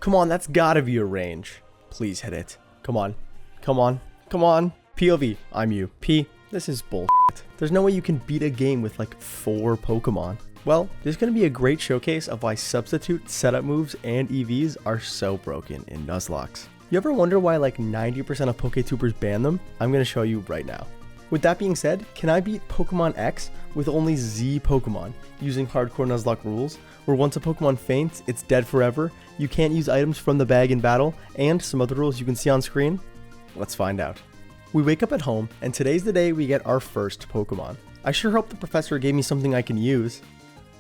Come on, that's gotta be a range. Please hit it. Come on. Come on. Come on. POV, I'm you. P, this is bullshit. There's no way you can beat a game with like 4 Pokemon. Well, there's going to be a great showcase of why substitute, setup moves, and EVs are so broken in Nuzlocke. You ever wonder why like 90% of PokeTubers ban them? I'm going to show you right now. With that being said, can I beat Pokemon X with only Z Pokemon using hardcore Nuzlocke rules, where once a Pokemon faints, it's dead forever, you can't use items from the bag in battle, and some other rules you can see on screen? Let's find out. We wake up at home, and today's the day we get our first Pokemon. I sure hope the professor gave me something I can use.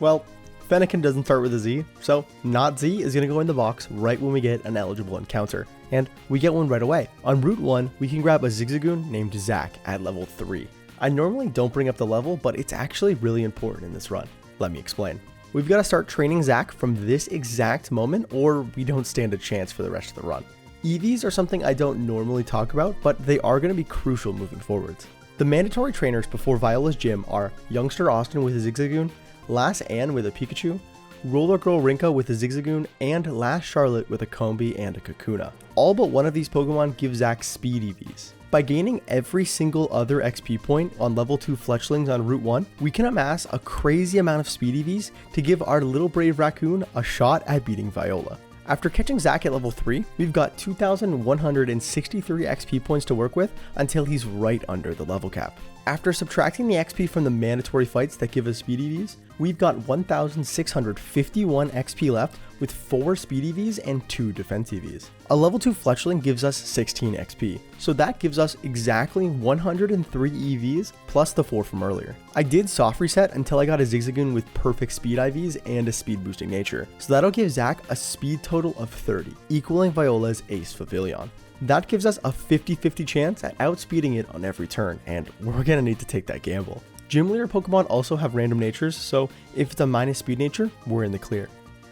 Well, Fennekin doesn't start with a Z, so not Z is going to go in the box right when we get an eligible encounter, and we get one right away. On Route 1, we can grab a Zigzagoon named Zach at level 3. I normally don't bring up the level, but it's actually really important in this run. Let me explain. We've got to start training Zach from this exact moment, or we don't stand a chance for the rest of the run. EVs are something I don't normally talk about, but they are going to be crucial moving forwards. The mandatory trainers before Viola's gym are Youngster Austin with a Zigzagoon, Lass Anne with a Pikachu, Roller Girl Rinka with a Zigzagoon, and Lass Charlotte with a Combi and a Kahuna. All but one of these Pokemon give Zach speed EVs. By gaining every single other XP point on level 2 Fletchlings on Route 1, we can amass a crazy amount of speed EVs to give our little brave raccoon a shot at beating Viola. After catching Zach at level 3, we've got 2,163 XP points to work with until he's right under the level cap. After subtracting the XP from the mandatory fights that give us speed EVs, we've got 1,651 XP left with 4 speed EVs and 2 defense EVs. A level 2 Fletchling gives us 16 XP, so that gives us exactly 103 EVs plus the 4 from earlier. I did soft reset until I got a Zigzagoon with perfect speed IVs and a speed boosting nature, so that'll give Zach a speed total of 30, equaling Viola's Ace Pavilion. That gives us a 50-50 chance at outspeeding it on every turn, and we're gonna need to take that gamble. Gym leader Pokemon also have random natures, so if it's a minus speed nature, we're in the clear.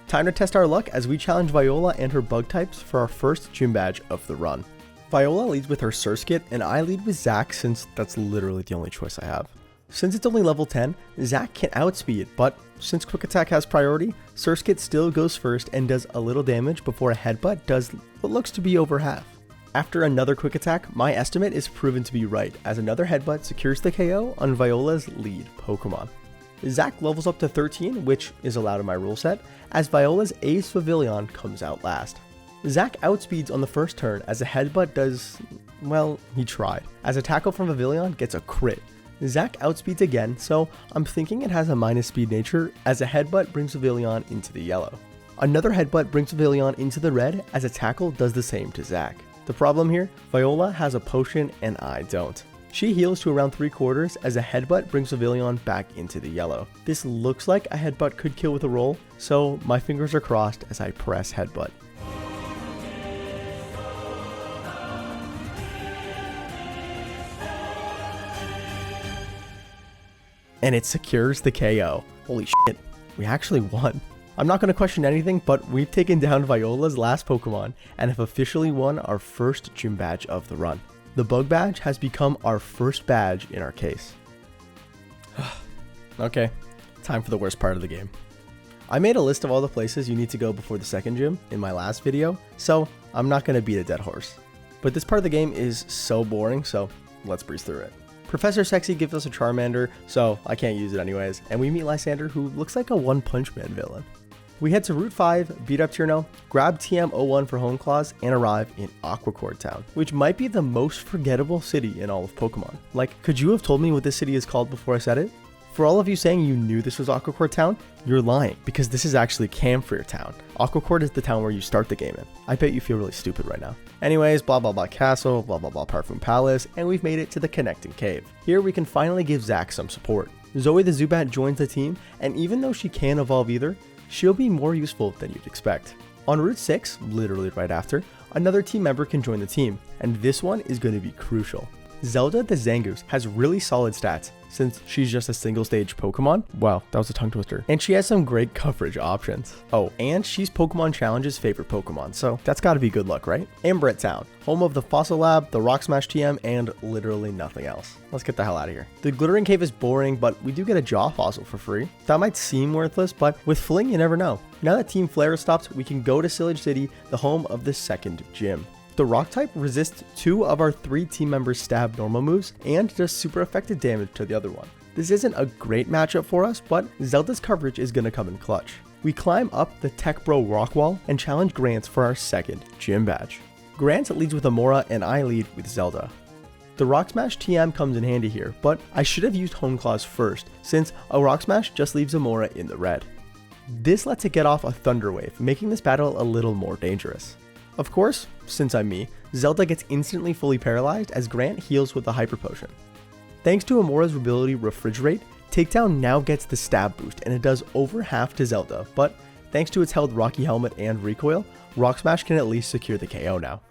Time to test our luck as we challenge Viola and her bug types for our first gym badge of the run. Viola leads with her Surskit, and I lead with Zach since that's literally the only choice I have. Since it's only level 10, Zach can outspeed, but since Quick Attack has priority, Surskit still goes first and does a little damage before a Headbutt does what looks to be over half. After another Quick Attack, my estimate is proven to be right, as another Headbutt secures the KO on Viola's lead Pokemon. Zach levels up to 13, which is allowed in my rule set, as Viola's Ace Pavilion comes out last. Zach outspeeds on the first turn as a Headbutt does, well, he tried, as a tackle from Pavilion gets a crit. Zach outspeeds again, so I'm thinking it has a minus speed nature, as a Headbutt brings Pavilion into the yellow. Another Headbutt brings Pavilion into the red, as a tackle does the same to Zach. The problem here, Viola has a potion and I don't. She heals to around 3/4 as a Headbutt brings Pavilion back into the yellow. This looks like a Headbutt could kill with a roll, so my fingers are crossed as I press Headbutt. And it secures the KO. Holy shit, we actually won. I'm not going to question anything, but we've taken down Viola's last Pokemon and have officially won our first gym badge of the run. The bug badge has become our first badge in our case. Okay, time for the worst part of the game. I made a list of all the places you need to go before the second gym in my last video, so I'm not going to beat a dead horse. But this part of the game is so boring, so let's breeze through it. Professor Sexy gives us a Charmander, so I can't use it anyways, and we meet Lysander, who looks like a One Punch Man villain. We head to Route 5, beat up Tierno, grab TM01 for Home Claws, and arrive in Aquacord Town, which might be the most forgettable city in all of Pokemon. Like, could you have told me what this city is called before I said it? For all of you saying you knew this was Aquacord Town, you're lying, because this is actually Camphor Town. Aquacord is the town where you start the game in. I bet you feel really stupid right now. Anyways, blah blah blah castle, blah blah blah Parfum Palace, and we've made it to the connecting cave. Here we can finally give Zach some support. Zoe the Zubat joins the team, and even though she can't evolve either, she'll be more useful than you'd expect. On Route 6, literally right after, another team member can join the team, and this one is going to be crucial. Zelda the Zangoose has really solid stats since she's just a single stage Pokemon. Wow, that was a tongue twister. And she has some great coverage options. Oh, and she's Pokemon Challenge's favorite Pokemon, so that's gotta be good luck, right? Amberit Town, home of the Fossil Lab, the Rock Smash TM, and literally nothing else. Let's get the hell out of here. The Glittering Cave is boring, but we do get a Jaw Fossil for free. That might seem worthless, but with Fling, you never know. Now that Team Flare is stopped, we can go to Sillage City, the home of the second gym. The Rock type resists 2 of our 3 team members' stab normal moves and does super effective damage to the other one. This isn't a great matchup for us, but Zelda's coverage is gonna come in clutch. We climb up the Tech Bro rock wall and challenge Grant for our second gym badge. Grant leads with Amora and I lead with Zelda. The Rock Smash TM comes in handy here, but I should have used Hone Claws first, since a Rock Smash just leaves Amora in the red. This lets it get off a Thunder Wave, making this battle a little more dangerous. Of course, since I'm me, Zelda gets instantly fully paralyzed as Grant heals with a Hyper Potion. Thanks to Amora's ability Refrigerate, Takedown now gets the stab boost and it does over half to Zelda, but thanks to its held Rocky Helmet and Recoil, Rock Smash can at least secure the KO now.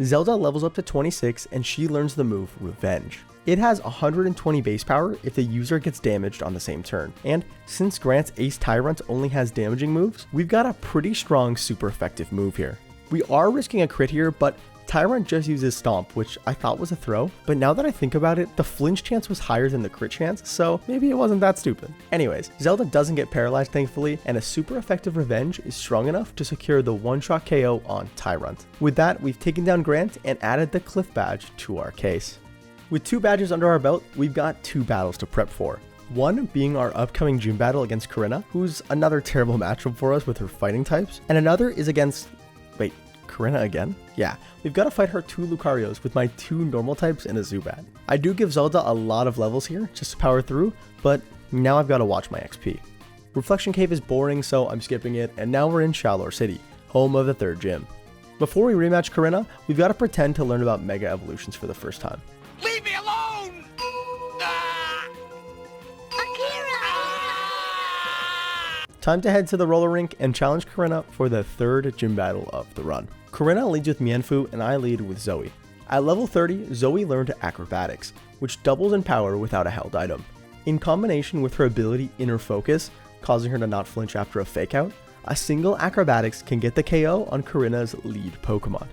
Zelda levels up to 26 and she learns the move Revenge. It has 120 base power if the user gets damaged on the same turn, and since Grant's Ace Tyrant only has damaging moves, we've got a pretty strong super effective move here. We are risking a crit here, but Tyrant just uses Stomp, which I thought was a throw, but now that I think about it, the flinch chance was higher than the crit chance, so maybe it wasn't that stupid. Anyways, Zelda doesn't get paralyzed thankfully, and a super effective Revenge is strong enough to secure the one-shot KO on Tyrant. With that, we've taken down Grant and added the Cliff Badge to our case. With 2 badges under our belt, we've got 2 battles to prep for. One being our upcoming gym battle against Korrina, who's another terrible matchup for us with her fighting types, and another is against... wait, Korrina again? Yeah, we've got to fight her 2 Lucarios with my 2 normal types and a Zubat. I do give Zelda a lot of levels here just to power through, but now I've got to watch my XP. Reflection Cave is boring, so I'm skipping it, and now we're in Shallower City, home of the 3rd gym. Before we rematch Korrina, we've got to pretend to learn about Mega Evolutions for the first time. Leave me alone! Time to head to the roller rink and challenge Korrina for the 3rd gym battle of the run. Korrina leads with Mienfoo and I lead with Zoe. At level 30, Zoe learned Acrobatics, which doubles in power without a held item. In combination with her ability Inner Focus, causing her to not flinch after a fake out, a single Acrobatics can get the KO on Korrina's lead Pokemon.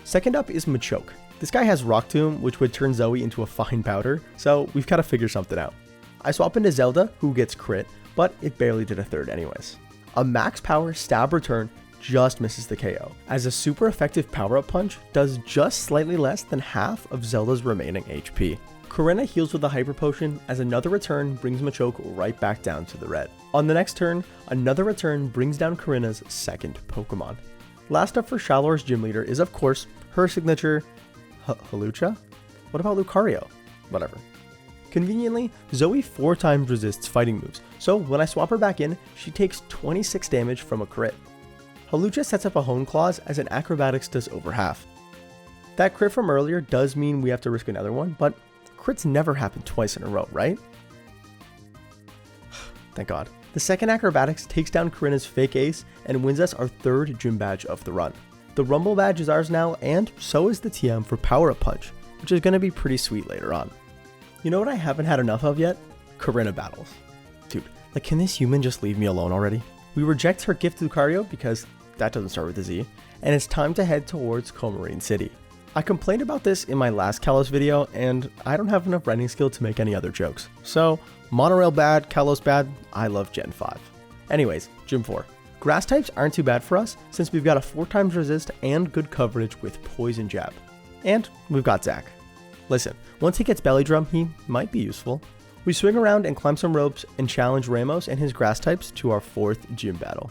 Second up is Machoke. This guy has Rock Tomb, which would turn Zoe into a fine powder, so we've got to figure something out. I swap into Zelda, who gets crit, but it barely did a 3rd anyways. A max power stab return just misses the KO, as a super effective power-up punch does just slightly less than half of Zelda's remaining HP. Korrina heals with a Hyper Potion, as another return brings Machoke right back down to the red. On the next turn, another return brings down Korrina's 2nd Pokemon. Last up for Shallower's gym leader is of course her signature Hawlucha? What about Lucario? Whatever. Conveniently, Zoe 4 times resists fighting moves, so when I swap her back in, she takes 26 damage from a crit. Hawlucha sets up a Hone Claws as an Acrobatics does over half. That crit from earlier does mean we have to risk another one, but crits never happen twice in a row, right? Thank God. The 2nd Acrobatics takes down Korrina's fake ace and wins us our 3rd gym badge of the run. The Rumble badge is ours now, and so is the TM for Power Up Punch, which is going to be pretty sweet later on. You know what I haven't had enough of yet? Korrina battles. Dude, like, can this human just leave me alone already? We reject her gift Lucario because that doesn't start with a Z, and it's time to head towards Comarine City. I complained about this in my last Kalos video, and I don't have enough writing skill to make any other jokes. So, Monorail bad, Kalos bad, I love Gen 5. Anyways, Gym 4. Grass types aren't too bad for us, since we've got a 4 times resist and good coverage with Poison Jab. And we've got Zac. Listen, once he gets Belly Drum, he might be useful. We swing around and climb some ropes and challenge Ramos and his grass types to our 4th gym battle.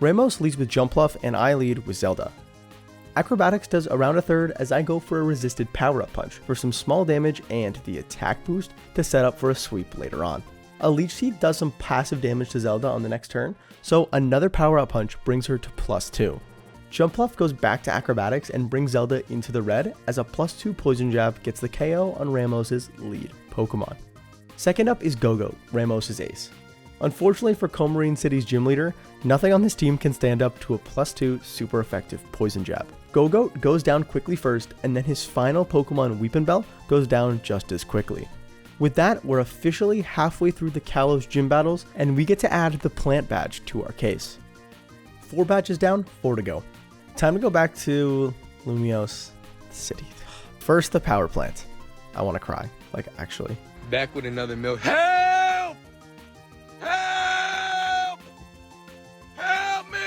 Ramos leads with Jumpluff and I lead with Zelda. Acrobatics does around a 3rd as I go for a resisted power-up punch for some small damage and the attack boost to set up for a sweep later on. A Leech Seed does some passive damage to Zelda on the next turn, so another power-up punch brings her to +2. Jumpluff goes back to Acrobatics and brings Zelda into the red as a +2 Poison Jab gets the KO on Ramos's lead Pokemon. Second up is Go-Go, Ramos's ace. Unfortunately for Comarine City's gym leader, Nothing on this team can stand up to a +2 super effective poison jab. Go-Goat goes down quickly first, and then his final Pokemon Weepinbell goes down just as quickly. With that, we're officially halfway through the Kalos gym battles, and we get to add the plant badge to our case. 4 badges down, 4 to go. Time to go back to Lumiose City. First, the power plant. I want to cry, like actually. Back with another milk. Help! Help! Help me!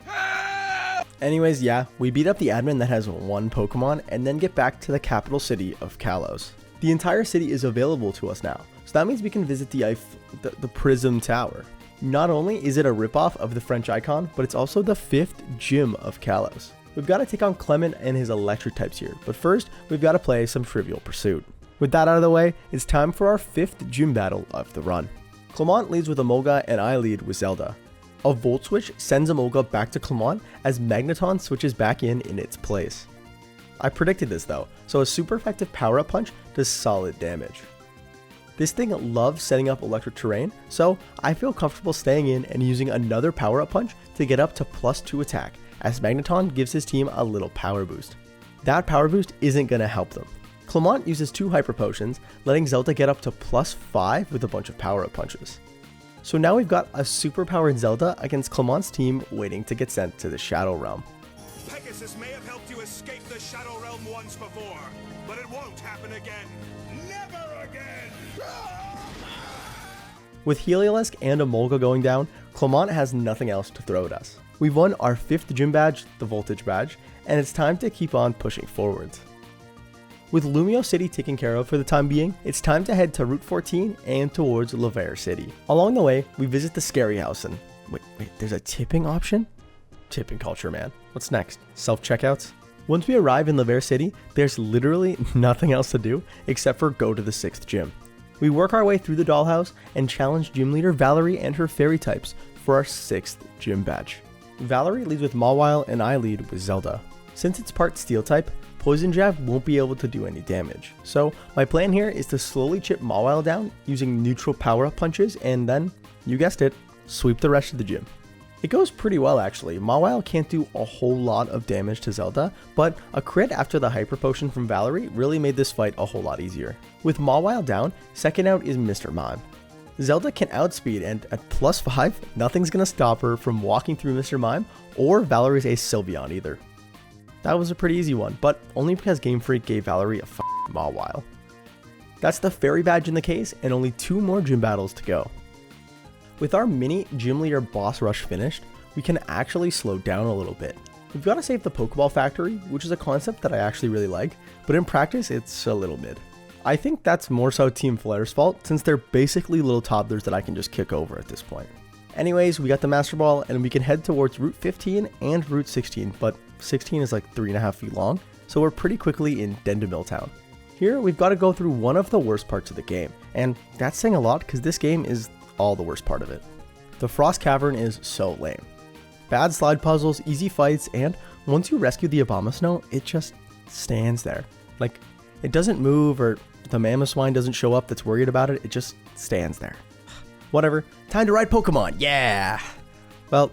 Help! Anyways, yeah, we beat up the admin that has 1 Pokemon and then get back to the capital city of Kalos. The entire city is available to us now, so that means we can visit the Prism Tower. Not only is it a ripoff of the French icon, but it's also the 5th gym of Kalos. We've got to take on Clemont and his electric types here, but first, we've got to play some Trivial Pursuit. With that out of the way, it's time for our 5th gym battle of the run. Clemont leads with Emolga and I lead with Zelda. A Volt Switch sends Emolga back to Clemont as Magneton switches back in its place. I predicted this though, so a super effective power-up punch does solid damage. This thing loves setting up electric terrain, so I feel comfortable staying in and using another power-up punch to get up to +2 attack, as Magneton gives his team a little power boost. That power boost isn't going to help them. Clemont uses 2 Hyper Potions, letting Zelda get up to +5 with a bunch of power-up punches. So now we've got a super powered Zelda against Clemont's team waiting to get sent to the Shadow Realm. Pegasus may have helped you escape the Shadow Realm once before, but it won't happen again. Never again! With Heliolisk and Emolga going down, Clemont has nothing else to throw at us. We've won our 5th gym badge, the Voltage badge, and it's time to keep on pushing forwards. With Lumiose City taken care of for the time being, it's time to head to Route 14 and towards Leader City. Along the way, we visit the Scary House and... Wait, there's a tipping option? Tipping culture, man. What's next? Self-checkouts? Once we arrive in Leader City, there's literally nothing else to do except for go to the 6th gym. We work our way through the dollhouse and challenge Gym Leader Valerie and her fairy types for our 6th gym badge. Valerie leads with Mawile and I lead with Zelda. Since it's part steel type, Poison Jab won't be able to do any damage. So my plan here is to slowly chip Mawile down using neutral power-up punches and then, you guessed it, sweep the rest of the gym. It goes pretty well actually. Mawile can't do a whole lot of damage to Zelda, but a crit after the Hyper Potion from Valerie really made this fight a whole lot easier. With Mawile down, second out is Mr. Mime. Zelda can outspeed and at +5, nothing's gonna stop her from walking through Mr. Mime or Valerie's Ace Sylveon either. That was a pretty easy one, but only because Game Freak gave Valerie a Mawile. That's the fairy badge in the case and only 2 more gym battles to go. With our mini gym leader boss rush finished, we can actually slow down a little bit. We've got to save the Pokeball Factory, which is a concept that I actually really like, but in practice it's a little mid. I think that's more so Team Flair's fault, since they're basically little toddlers that I can just kick over at this point. Anyways, we got the Master Ball and we can head towards Route 15 and Route 16, but 16 is like 3.5 feet long, so we're pretty quickly in Dendemil Town. Here, we've got to go through one of the worst parts of the game, and that's saying a lot because this game is all the worst part of it. The Frost Cavern is so lame. Bad slide puzzles, easy fights, and once you rescue the Abomasnow, it just stands there. Like, it doesn't move or the Mamoswine doesn't show up that's worried about it, it just stands there. Whatever, time to ride Pokemon, yeah! Well,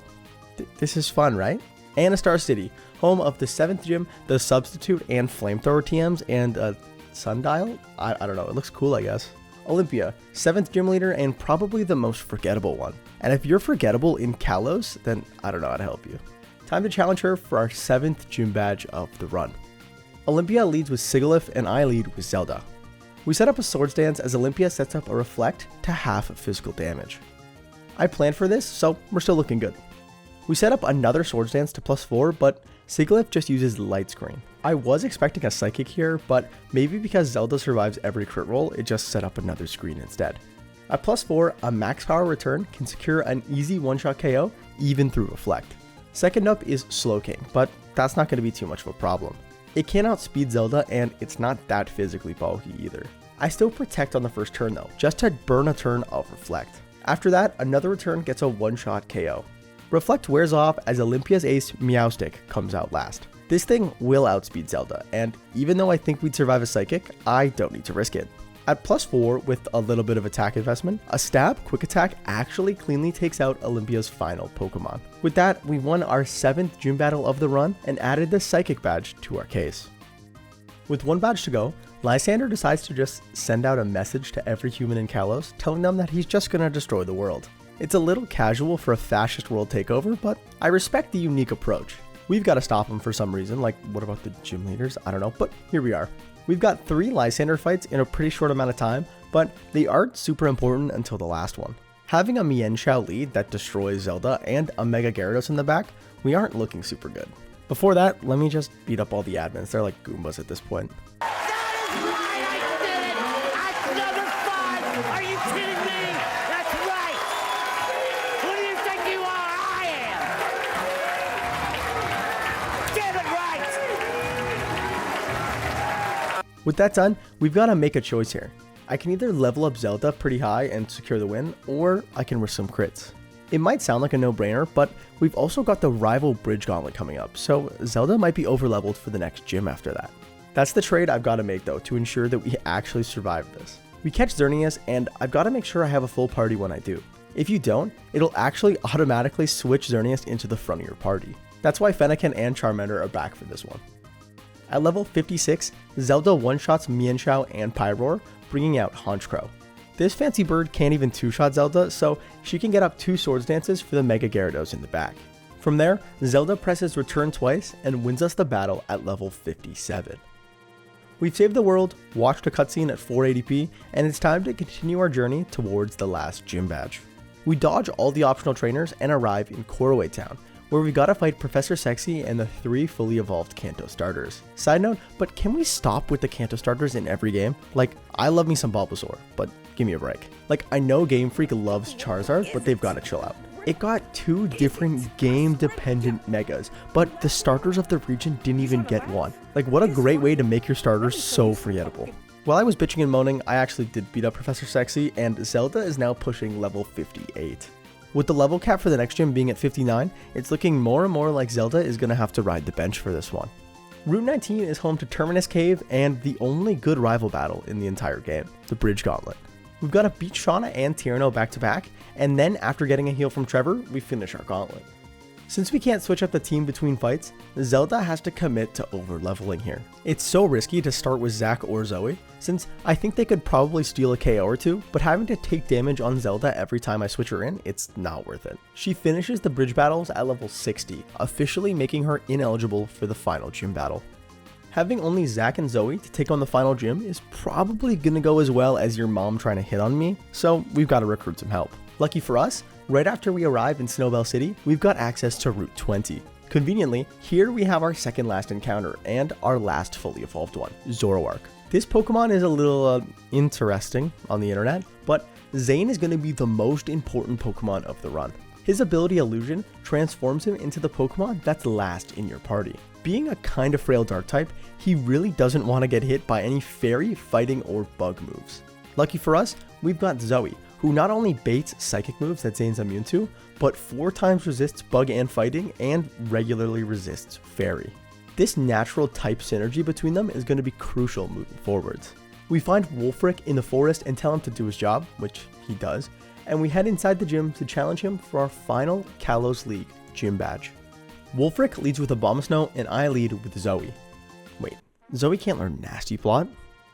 this is fun, right? Anastar City, home of the 7th gym, the Substitute and Flamethrower TMs, and Sundial? I don't know, it looks cool I guess. Olympia, 7th gym leader and probably the most forgettable one. And if you're forgettable in Kalos, then I don't know how to help you. Time to challenge her for our 7th gym badge of the run. Olympia leads with Sigilyph and I lead with Zelda. We set up a Swords Dance as Olympia sets up a Reflect to half physical damage. I planned for this, so we're still looking good. We set up another Swords Dance to +4, but Sigilyph just uses Light Screen. I was expecting a Psychic here, but maybe because Zelda survives every crit roll, it just set up another screen instead. At +4, a max power return can secure an easy one-shot KO even through Reflect. Second up is Slowking, but that's not going to be too much of a problem. It can outspeed Zelda and it's not that physically bulky either. I still protect on the first turn though, just to burn a turn of Reflect. After that, another return gets a one-shot KO. Reflect wears off as Olympia's ace Meowstic comes out last. This thing will outspeed Zelda, and even though I think we'd survive a Psychic, I don't need to risk it. At +4 with a little bit of attack investment, a stab quick attack actually cleanly takes out Olympia's final Pokemon. With that, we won our 7th gym battle of the run and added the Psychic badge to our case. With 1 badge to go, Lysander decides to just send out a message to every human in Kalos telling them that he's just gonna destroy the world. It's a little casual for a fascist world takeover, but I respect the unique approach. We've got to stop him for some reason, like what about the gym leaders? I don't know, but here we are. We've got 3 Lysander fights in a pretty short amount of time, but they aren't super important until the last one. Having a Mienshao lead that destroys Zelda and a Mega Gyarados in the back, we aren't looking super good. Before that, let me just beat up all the admins. They're like Goombas at this point. With that done, we've got to make a choice here. I can either level up Zelda pretty high and secure the win, or I can risk some crits. It might sound like a no-brainer, but we've also got the rival Bridge Gauntlet coming up, so Zelda might be overleveled for the next gym after that. That's the trade I've got to make though, to ensure that we actually survive this. We catch Xerneas, and I've got to make sure I have a full party when I do. If you don't, it'll actually automatically switch Xerneas into the front of your party. That's why Fennekin and Charmander are back for this one. At level 56, Zelda one-shots Mienshao and Pyroar, bringing out Honchkrow. This fancy bird can't even two-shot Zelda, so she can get up 2 Swords Dances for the Mega Gyarados in the back. From there, Zelda presses return twice and wins us the battle at level 57. We've saved the world, watched a cutscene at 480p, and it's time to continue our journey towards the last gym badge. We dodge all the optional trainers and arrive in Koroway Town, where we gotta fight Professor Sexy and the 3 fully evolved Kanto starters. Side note, but can we stop with the Kanto starters in every game? Like, I love me some Bulbasaur, but give me a break. Like, I know Game Freak loves Charizard, but they've gotta chill out. It got 2 different game-dependent megas, but the starters of the region didn't even get one. Like, what a great way to make your starters so forgettable. While I was bitching and moaning, I actually did beat up Professor Sexy, and Zelda is now pushing level 58. With the level cap for the next gym being at 59, it's looking more and more like Zelda is going to have to ride the bench for this one. Route 19 is home to Terminus Cave and the only good rival battle in the entire game, the Bridge Gauntlet. We've got to beat Shauna and Tyranno back to back, and then after getting a heal from Trevor, we finish our gauntlet. Since we can't switch up the team between fights, Zelda has to commit to over-leveling here. It's so risky to start with Zack or Zoe, since I think they could probably steal a KO or 2, but having to take damage on Zelda every time I switch her in, it's not worth it. She finishes the bridge battles at level 60, officially making her ineligible for the final gym battle. Having only Zack and Zoe to take on the final gym is probably gonna go as well as your mom trying to hit on me, so we've got to recruit some help. Lucky for us, right after we arrive in Snowbell City, we've got access to Route 20. Conveniently, here we have our second last encounter and our last fully evolved one, Zoroark. This Pokemon is a little interesting on the internet, but Zane is going to be the most important Pokemon of the run. His ability Illusion transforms him into the Pokemon that's last in your party. Being a kind of frail dark type, he really doesn't want to get hit by any fairy, fighting, or bug moves. Lucky for us, we've got Zoe, who not only baits psychic moves that Zane's immune to, but 4 times resists bug and fighting and regularly resists fairy. This natural type synergy between them is going to be crucial moving forwards. We find Wulfric in the forest and tell him to do his job, which he does, and we head inside the gym to challenge him for our final Kalos League gym badge. Wulfric leads with Abomasnow and I lead with Zoe. Wait, Zoe can't learn Nasty Plot?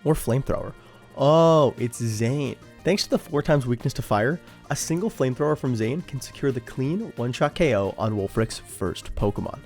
Or Flamethrower? Oh, it's Zane. Thanks to the 4 times weakness to fire, a single Flamethrower from Zane can secure the clean one-shot KO on Wulfric's first Pokemon.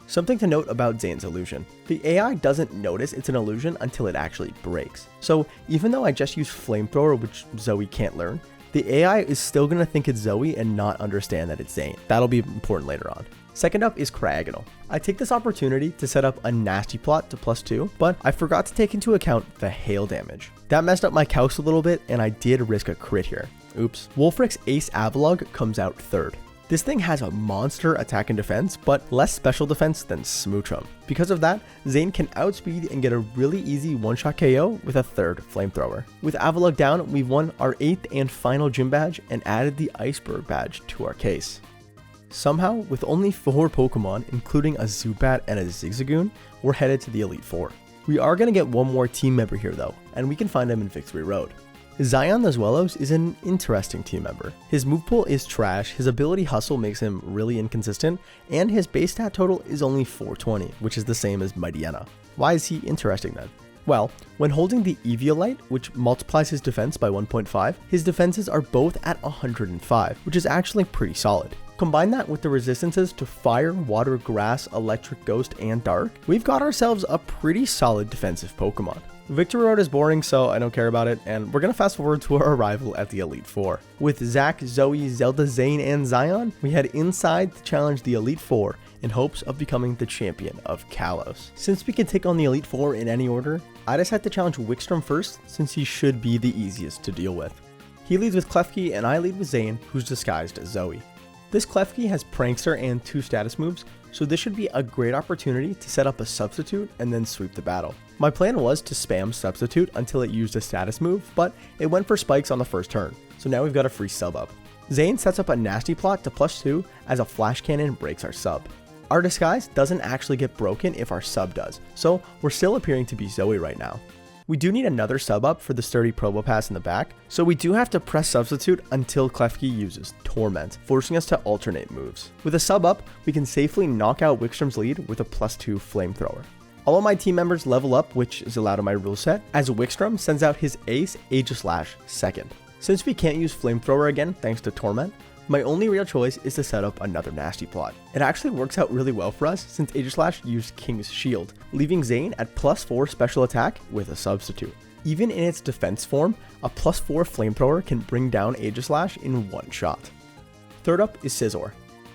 Something to note about Zane's illusion. The AI doesn't notice it's an illusion until it actually breaks. So even though I just used Flamethrower, which Zoe can't learn, the AI is still going to think it's Zoe and not understand that it's Zane. That'll be important later on. Second up is Cryogonal. I take this opportunity to set up a Nasty Plot to +2, but I forgot to take into account the hail damage. That messed up my calcs a little bit, and I did risk a crit here. Oops. Wulfric's Ace Avalugg comes out third. This thing has a monster attack and defense, but less special defense than Smoochum. Because of that, Zane can outspeed and get a really easy one-shot KO with a third Flamethrower. With Avalugg down, we've won our 8th and final gym badge and added the Iceberg badge to our case. Somehow, with only 4 Pokemon, including a Zubat and a Zigzagoon, we're headed to the Elite Four. We are going to get one more team member here though, and we can find him in Victory Road. Zion Nuzlocke is an interesting team member. His move pool is trash, his ability hustle makes him really inconsistent, and his base stat total is only 420, which is the same as Mightyena. Why is he interesting then? Well, when holding the Eviolite, which multiplies his defense by 1.5, his defenses are both at 105, which is actually pretty solid. Combine that with the resistances to fire, water, grass, electric, ghost, and dark, we've got ourselves a pretty solid defensive Pokemon. Victory Road is boring, so I don't care about it, and we're gonna fast forward to our arrival at the Elite Four. With Zack, Zoe, Zelda, Zane, and Zion, we head inside to challenge the Elite Four in hopes of becoming the champion of Kalos. Since we can take on the Elite Four in any order, I decided to challenge Wickstrom first, since he should be the easiest to deal with. He leads with Klefki, and I lead with Zane, who's disguised as Zoe. This Klefki has Prankster and 2 status moves, so this should be a great opportunity to set up a substitute and then sweep the battle. My plan was to spam substitute until it used a status move, but it went for spikes on the first turn, so now we've got a free sub up. Zane sets up a nasty plot to +2 as a flash cannon breaks our sub. Our disguise doesn't actually get broken if our sub does, so we're still appearing to be Zoe right now. We do need another sub up for the sturdy Probopass in the back, so we do have to press substitute until Klefki uses Torment, forcing us to alternate moves. With a sub up, we can safely knock out Wickstrom's lead with a +2 flamethrower. All of my team members level up, which is allowed in my rule set, as Wickstrom sends out his ace Aegislash second. Since we can't use flamethrower again thanks to Torment, my only real choice is to set up another nasty plot. It actually works out really well for us since Aegislash used King's Shield, leaving Zane at +4 special attack with a substitute. Even in its defense form, a +4 flamethrower can bring down Aegislash in one shot. Third up is Scizor.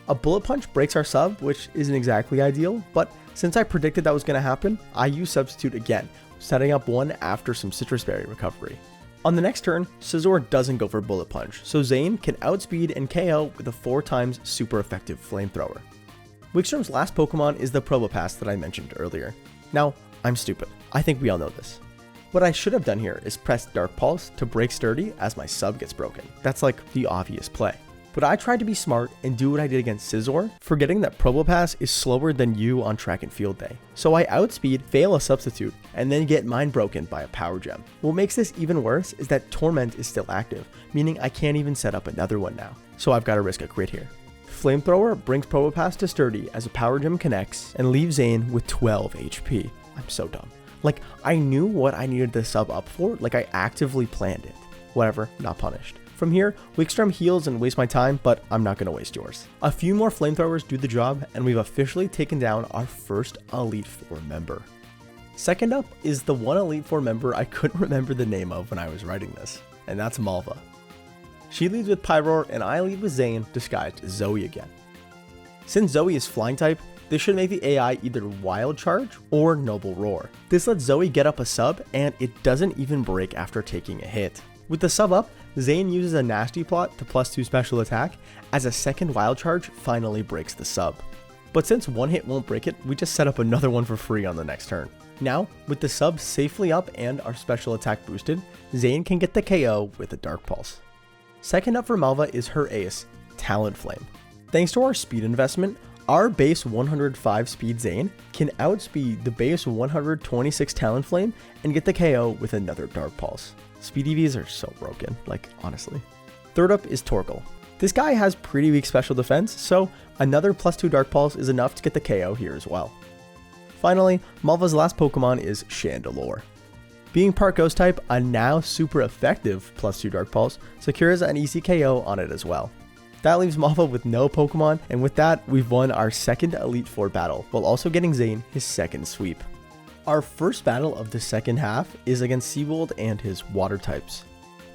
A bullet punch breaks our sub, which isn't exactly ideal, but since I predicted that was going to happen, I use substitute again, setting up one after some citrus berry recovery. On the next turn, Scizor doesn't go for bullet punch, so Zane can outspeed and KO with a 4x super effective flamethrower. Wickstrom's last Pokemon is the Probopass that I mentioned earlier. Now, I'm stupid. I think we all know this. What I should have done here is press Dark Pulse to break sturdy as my sub gets broken. That's like the obvious play. But I tried to be smart and do what I did against Scizor, forgetting that Probopass is slower than you on track and field day. So I outspeed, fail a substitute, and then get mine broken by a power gem. What makes this even worse is that Torment is still active, meaning I can't even set up another one now. So I've got to risk a crit here. Flamethrower brings Probopass to sturdy as a power gem connects and leaves Zane with 12 HP. I'm so dumb. Like, I knew what I needed the sub up for, like I actively planned it. Whatever, not punished. From here, Wickstrom heals and wastes my time, but I'm not going to waste yours. A few more flamethrowers do the job, and we've officially taken down our first Elite Four member. Second up is the one Elite Four member I couldn't remember the name of when I was writing this, and that's Malva. She leads with Pyroar, and I lead with Zane, disguised as Zoe again. Since Zoe is flying type, this should make the AI either Wild Charge or Noble Roar. This lets Zoe get up a sub, and it doesn't even break after taking a hit. With the sub up, Zane uses a nasty plot to +2 special attack as a second Wild Charge finally breaks the sub. But since one hit won't break it, we just set up another one for free on the next turn. Now, with the sub safely up and our special attack boosted, Zane can get the KO with a Dark Pulse. Second up for Malva is her ace, Talonflame. Thanks to our speed investment, our base 105 speed Zane can outspeed the base 126 Talonflame and get the KO with another Dark Pulse. Speed EVs are so broken, like honestly. Third up is Torkoal. This guy has pretty weak special defense, so another +2 Dark Pulse is enough to get the KO here as well. Finally, Malva's last Pokemon is Chandelure. Being part Ghost type, a now super effective +2 Dark Pulse secures an easy KO on it as well. That leaves Malva with no Pokemon, and with that, we've won our second Elite Four battle, while also getting Zane his second sweep. Our first battle of the second half is against Siebold and his water types.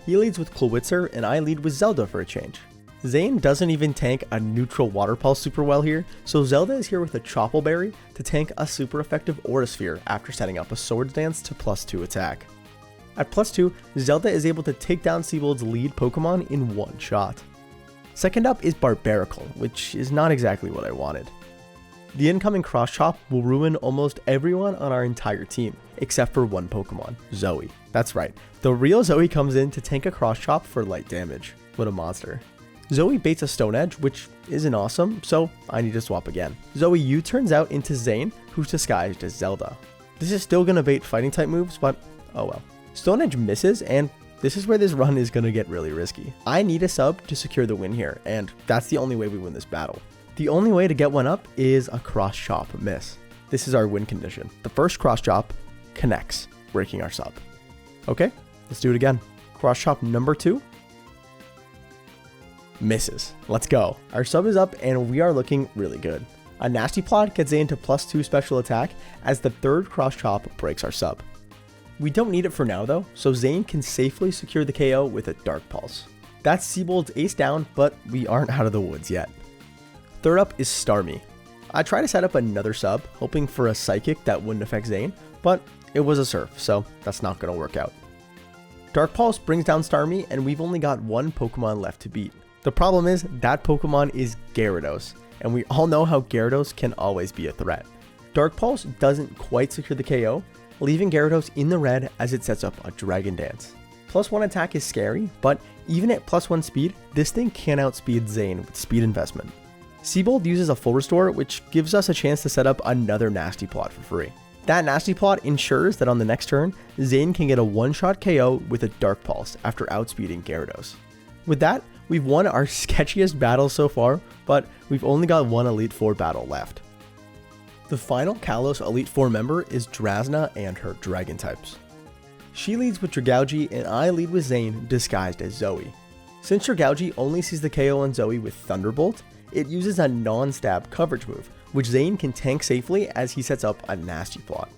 He leads with Klawitzer, and I lead with Zelda for a change. Zane doesn't even tank a neutral water pulse super well here, so Zelda is here with a Chople Berry to tank a super effective Aura Sphere after setting up a Swords Dance to +2 attack. At +2, Zelda is able to take down Siebold's lead Pokemon in one shot. Second up is Barbaracle, which is not exactly what I wanted. The incoming Cross Chop will ruin almost everyone on our entire team, except for one Pokemon, Zoe. That's right, the real Zoe comes in to tank a Cross Chop for light damage. What a monster. Zoe baits a Stone Edge, which isn't awesome, so I need to swap again. Zoe U-turns out into Zane, who's disguised as Zelda. This is still going to bait fighting type moves, but oh well. Stone Edge misses, and this is where this run is going to get really risky. I need a sub to secure the win here, and that's the only way we win this battle. The only way to get one up is a cross chop miss. This is our win condition. The first cross chop connects, breaking our sub. Okay, let's do it again. Cross chop number 2. Misses. Let's go. Our sub is up and we are looking really good. A nasty plot gets into +2 special attack as the third cross chop breaks our sub. We don't need it for now though, so Zane can safely secure the KO with a Dark Pulse. That's Siebold's ace down, but we aren't out of the woods yet. Third up is Starmie. I tried to set up another sub, hoping for a Psychic that wouldn't affect Zane, but it was a Surf, so that's not going to work out. Dark Pulse brings down Starmie, and we've only got one Pokemon left to beat. The problem is, that Pokemon is Gyarados, and we all know how Gyarados can always be a threat. Dark Pulse doesn't quite secure the KO, leaving Gyarados in the red as it sets up a Dragon Dance. +1 attack is scary, but even at +1 speed, this thing can outspeed Zane with speed investment. Siebold uses a full restore, which gives us a chance to set up another nasty plot for free. That nasty plot ensures that on the next turn, Zane can get a one-shot KO with a Dark Pulse after outspeeding Gyarados. With that, we've won our sketchiest battle so far, but we've only got one Elite Four battle left. The final Kalos Elite Four member is Drasna and her Dragon types. She leads with Dragalge and I lead with Zane disguised as Zoe. Since Dragalge only sees the KO on Zoe with Thunderbolt, it uses a non-stab coverage move, which Zane can tank safely as he sets up a nasty plot.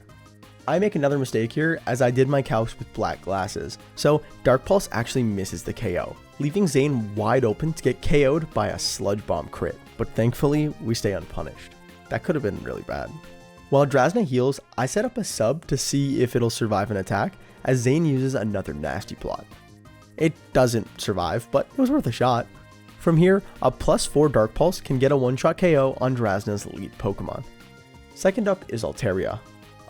I make another mistake here as I did my calcs with black glasses, so Dark Pulse actually misses the KO, leaving Zane wide open to get KO'd by a Sludge Bomb crit, but thankfully we stay unpunished. That could have been really bad. While Drasna heals, I set up a sub to see if it'll survive an attack, as Zane uses another nasty plot. It doesn't survive, but it was worth a shot. From here, a +4 Dark Pulse can get a one-shot KO on Drasna's lead Pokemon. Second up is Altaria.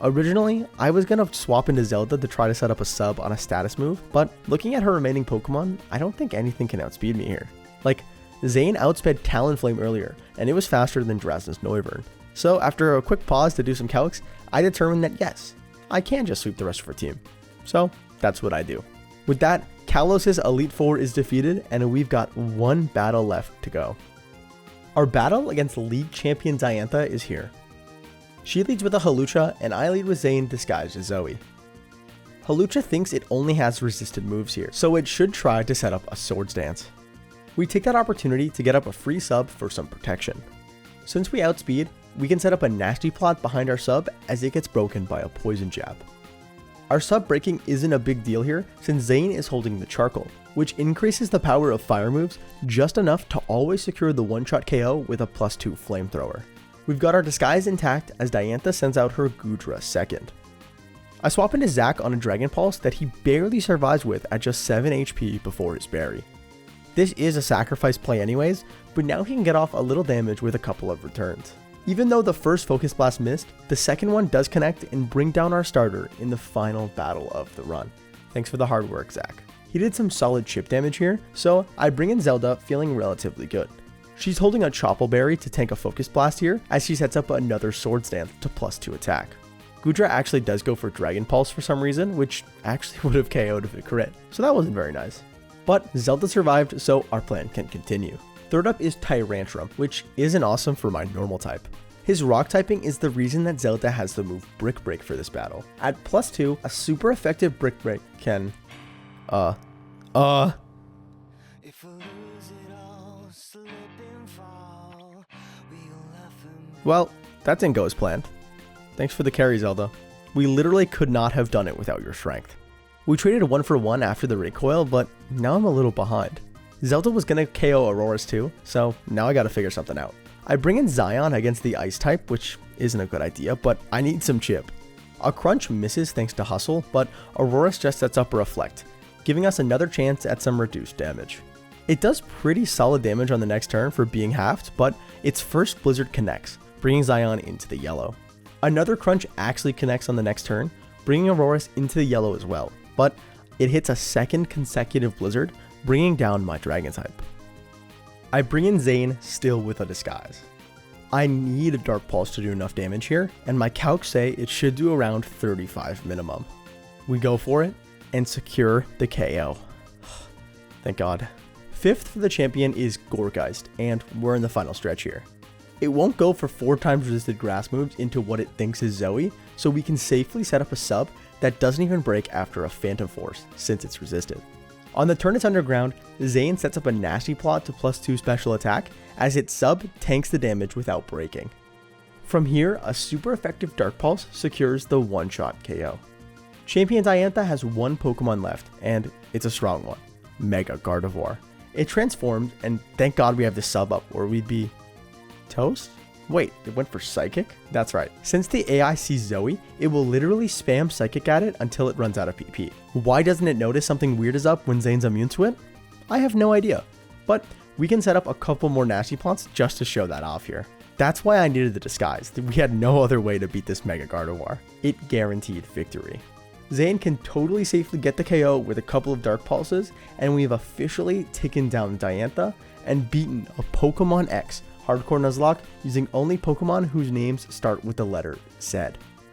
Originally, I was going to swap into Zelda to try to set up a sub on a status move, but looking at her remaining Pokemon, I don't think anything can outspeed me here. Like, Zane outsped Talonflame earlier, and it was faster than Drasna's Noivern. So after a quick pause to do some calcs, I determined that yes, I can just sweep the rest of her team. So that's what I do. With that, Kalos' Elite Four is defeated, and we've got one battle left to go. Our battle against League Champion Diantha is here. She leads with a Hawlucha, and I lead with Zane disguised as Zoe. Hawlucha thinks it only has resisted moves here, so it should try to set up a Swords Dance. We take that opportunity to get up a free sub for some protection. Since we outspeed, we can set up a nasty plot behind our sub as it gets broken by a Poison Jab. Our sub breaking isn't a big deal here since Zane is holding the Charcoal, which increases the power of fire moves just enough to always secure the one-shot KO with a +2 Flamethrower. We've got our disguise intact as Diantha sends out her Goodra second. I swap into Zac on a Dragon Pulse that he barely survives with at just 7 HP before his berry. This is a sacrifice play anyways, but now he can get off a little damage with a couple of returns. Even though the first Focus Blast missed, the second one does connect and bring down our starter in the final battle of the run. Thanks for the hard work, Zac. He did some solid chip damage here, so I bring in Zelda feeling relatively good. She's holding a Chople Berry to tank a Focus Blast here as she sets up another Swords Dance to +2 attack. Goodra actually does go for Dragon Pulse for some reason, which actually would have KO'd if it crit, so that wasn't very nice. But Zelda survived, so our plan can continue. Third up is Tyrantrum, which isn't awesome for my normal type. His rock typing is the reason that Zelda has the move Brick Break for this battle. At +2, a super effective Brick Break can, If I lose it all, slip and fall, well, that didn't go as planned. Thanks for the carry, Zelda. We literally could not have done it without your strength. We traded 1-for-1 after the recoil, but now I'm a little behind. Zelda was gonna KO Auroras too, so now I gotta figure something out. I bring in Zion against the Ice type, which isn't a good idea, but I need some chip. A Crunch misses thanks to Hustle, but Auroras just sets up a Reflect, giving us another chance at some reduced damage. It does pretty solid damage on the next turn for being halved, but its first Blizzard connects, bringing Zion into the yellow. Another Crunch actually connects on the next turn, bringing Auroras into the yellow as well, but it hits a second consecutive Blizzard, bringing down my Dragon type. I bring in Zane still with a disguise. I need a Dark Pulse to do enough damage here, and my calcs say it should do around 35 minimum. We go for it and secure the KO. Thank God. 5th for the champion is Gourgeist, and we're in the final stretch here. It won't go for 4 times resisted grass moves into what it thinks is Zoe, so we can safely set up a sub that doesn't even break after a Phantom Force, since it's resisted. On the turn it's underground, Zane sets up a nasty plot to +2 special attack, as its sub tanks the damage without breaking. From here, a super effective Dark Pulse secures the one-shot KO. Champion Diantha has 1 Pokemon left, and it's a strong one, Mega Gardevoir. It transformed, and thank God we have this sub up, or we'd be toast? Wait, it went for Psychic? That's right. Since the AI sees Zoe, it will literally spam Psychic at it until it runs out of PP. Why doesn't it notice something weird is up when Zane's immune to it? I have no idea, but we can set up a couple more nasty plots just to show that off here. That's why I needed the disguise. We had no other way to beat this Mega Gardevoir. It guaranteed victory. Zane can totally safely get the KO with a couple of Dark Pulses, and we have officially taken down Diantha and beaten a Pokemon X Hardcore Nuzlocke using only Pokemon whose names start with the letter Z.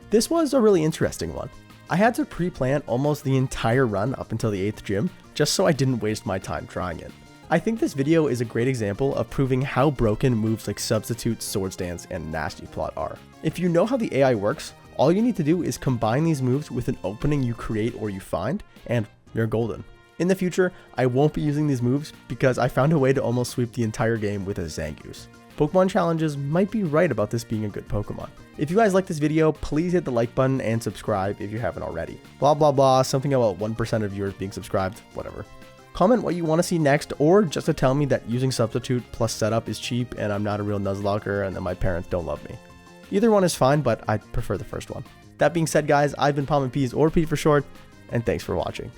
This was a really interesting one. I had to pre-plan almost the entire run up until the 8th gym, just so I didn't waste my time trying it. I think this video is a great example of proving how broken moves like Substitute, Swords Dance, and Nasty Plot are. If you know how the AI works, all you need to do is combine these moves with an opening you create or you find, and you're golden. In the future, I won't be using these moves because I found a way to almost sweep the entire game with a Zangoose. Pokemon challenges might be right about this being a good Pokemon. If you guys like this video, please hit the like button and subscribe if you haven't already. Blah blah blah, something about 1% of viewers being subscribed, whatever. Comment what you want to see next, or just to tell me that using Substitute plus Setup is cheap and I'm not a real Nuzlocker and that my parents don't love me. Either one is fine, but I prefer the first one. That being said guys, I've been PomminPs, or P for short, and thanks for watching.